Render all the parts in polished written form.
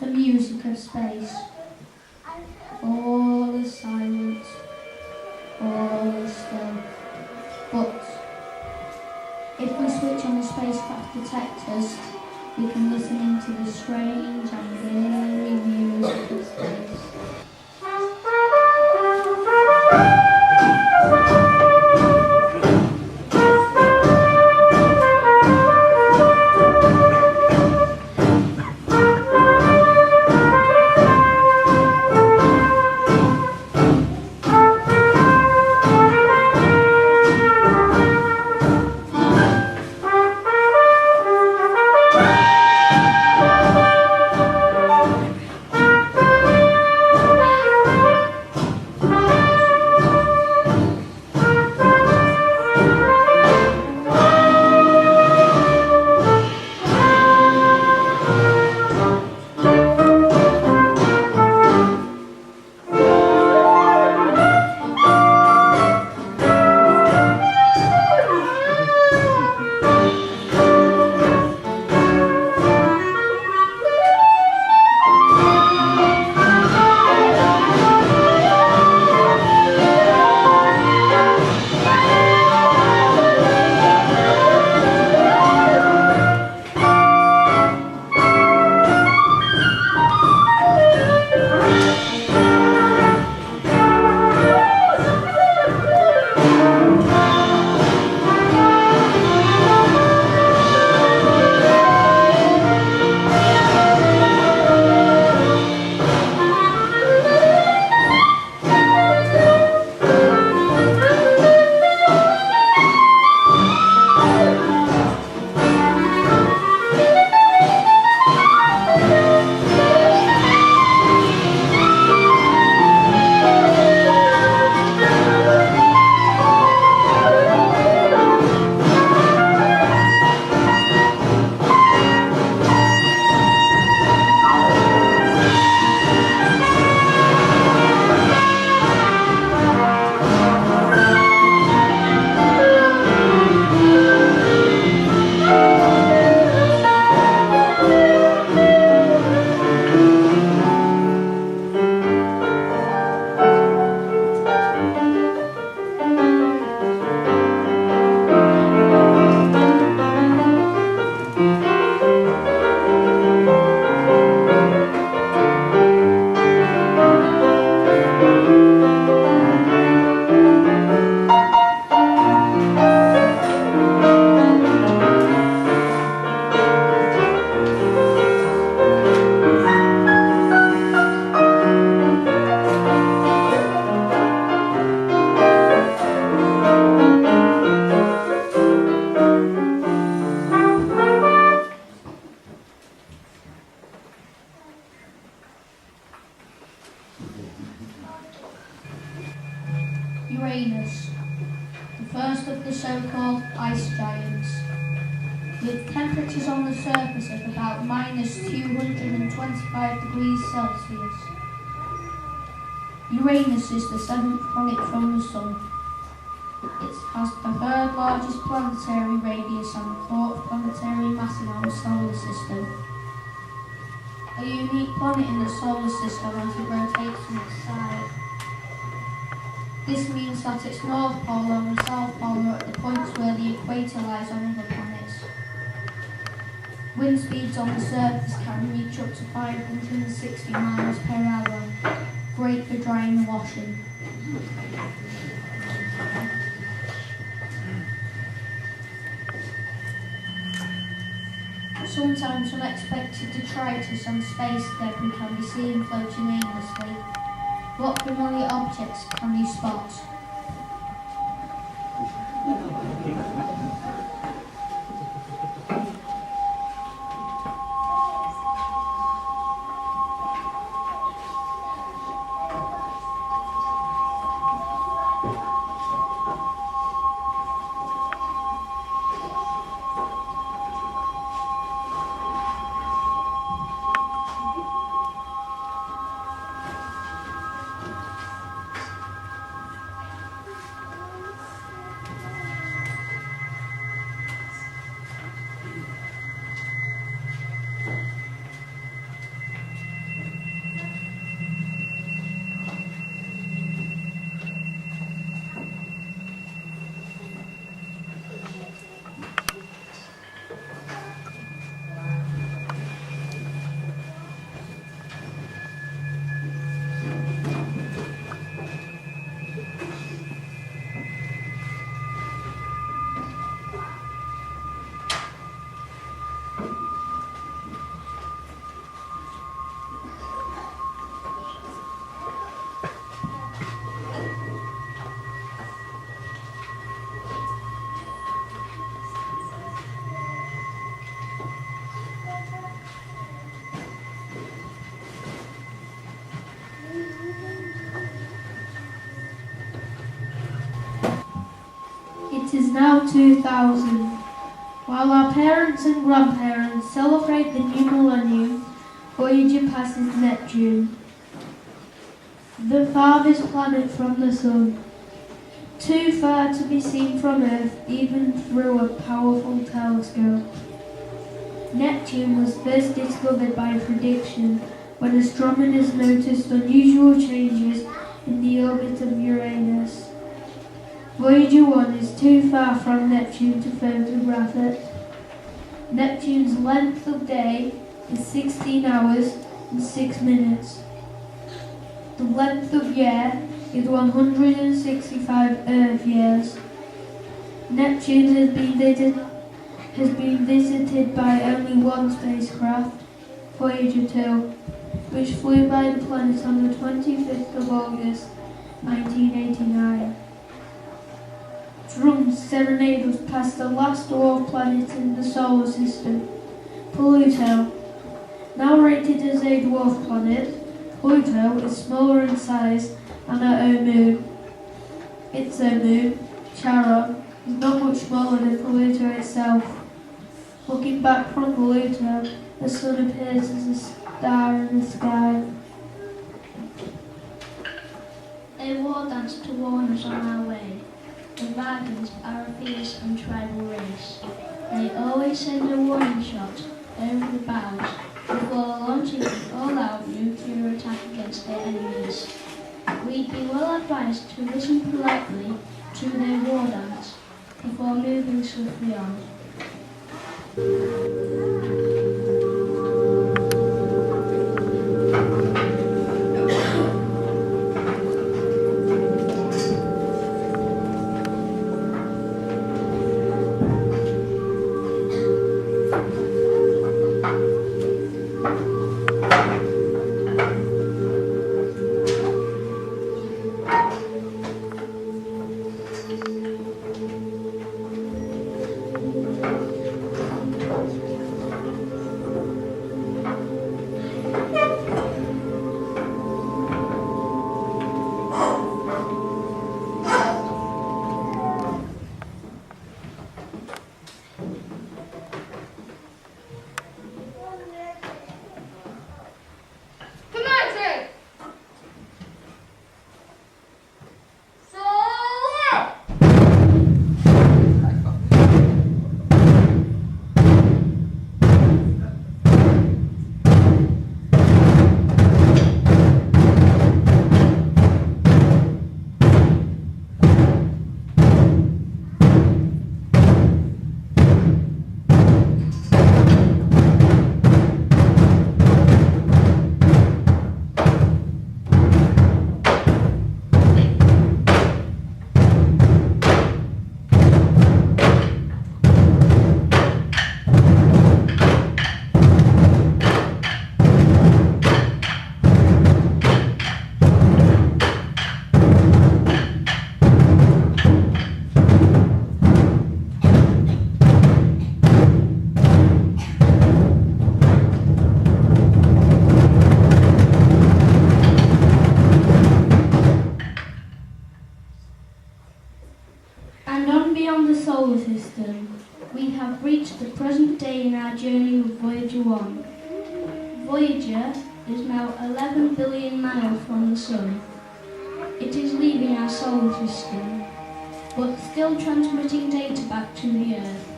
the music of space. All is silent, all is still. But if we switch on the spacecraft detectors, we can listen into the strange and eerie music of space. Uranus, the first of the so-called ice giants, with temperatures on the surface of about minus 225 degrees Celsius. Uranus is the seventh planet from the Sun. It has the third largest planetary radius and the fourth planetary mass in our solar system. A unique planet in the solar system as it rotates from its side. This means that its north pole and the south pole are at the points where the equator lies on other planets. Wind speeds on the surface can reach up to 560 miles per hour, great for drying and washing. Sometimes unexpected detritus and space debris can be seen floating aimlessly. What familiar objects can you spot? now 2000. While our parents and grandparents celebrate the new millennium, Voyager passes Neptune, the farthest planet from the Sun. Too far to be seen from Earth, even through a powerful telescope. Neptune was first discovered by prediction when astronomers noticed unusual changes in the orbit of Uranus. Voyager 1 is too far from Neptune to photograph it. Neptune's length of day is 16 hours and 6 minutes. The length of year is 165 Earth years. Neptune has been visited by only one spacecraft, Voyager 2, which flew by the planet on the 25th of August, 1989. Drums serenade us past the last dwarf planet in the solar system, Pluto. Now rated as a dwarf planet, Pluto is smaller in size than our own moon. Its own moon, Charon, is not much smaller than Pluto itself. Looking back from Pluto, the sun appears as a star in the sky. A war dance to warn us on our way. The Vagans are a fierce and tribal race. They always send a warning shot over the bows before launching an all-out nuclear attack against their enemies. We'd be well advised to listen politely to their war dance before moving swiftly on. Solar system, we have reached the present day in our journey with Voyager 1. Voyager is now 11 billion miles from the Sun. It is leaving our solar system, but still transmitting data back to the Earth.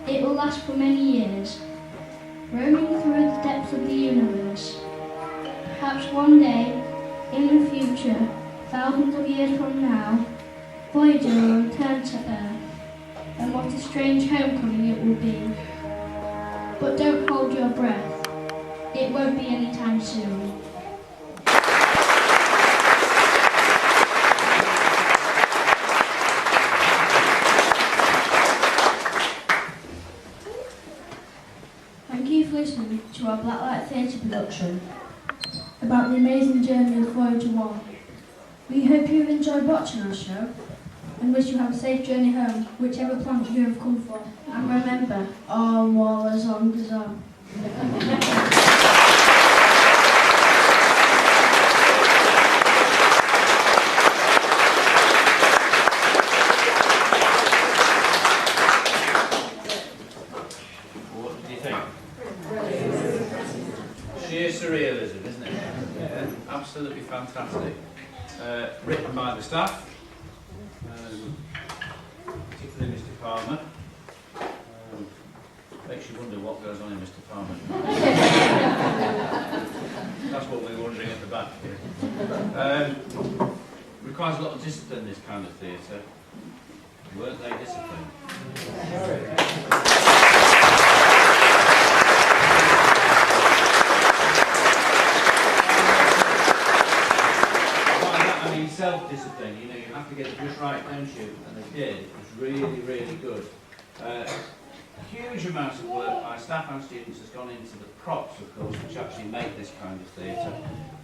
It will last for many years, roaming through the depths of the universe. Perhaps one day, in the future, thousands of years from now, Voyager will return to Earth, and what a strange homecoming it will be. But don't hold your breath. It won't be anytime soon. Thank you for listening to our Blacklight Theatre production about the amazing journey of Voyager 1. We hope you have enjoyed watching our show and wish you have a safe journey home, whichever planet you have come from. And remember, all war is on Gazan. absolutely fantastic. Written by the staff, particularly Mr. Palmer. Makes you wonder what goes on in Mr. Palmer. That's what we're wondering at the back here. Requires a lot of discipline, this kind of theatre. Weren't they disciplined? Self-discipline, you know, you have to get it just right, don't you? And they did. It was really, really good. Huge amounts of work by staff and students has gone into the props, of course, which actually make this kind of theatre.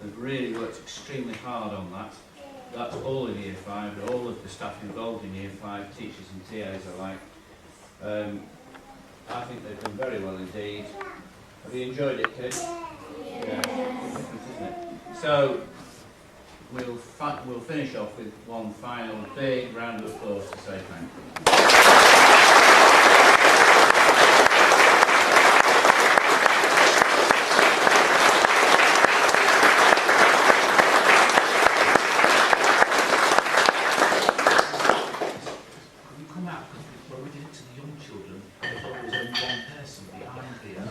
They've really worked extremely hard on that. That's all in Year 5, but all of the staff involved in Year 5, teachers and TAs alike. I think they've done very well indeed. Have you enjoyed it, kids? Yeah. Different, isn't it? So, we'll finish off with one final big round of applause to say thank you. We come out because when we did it to the young children, they thought there was only one person behind here.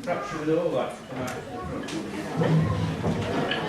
Perhaps you would all like to come out to the front.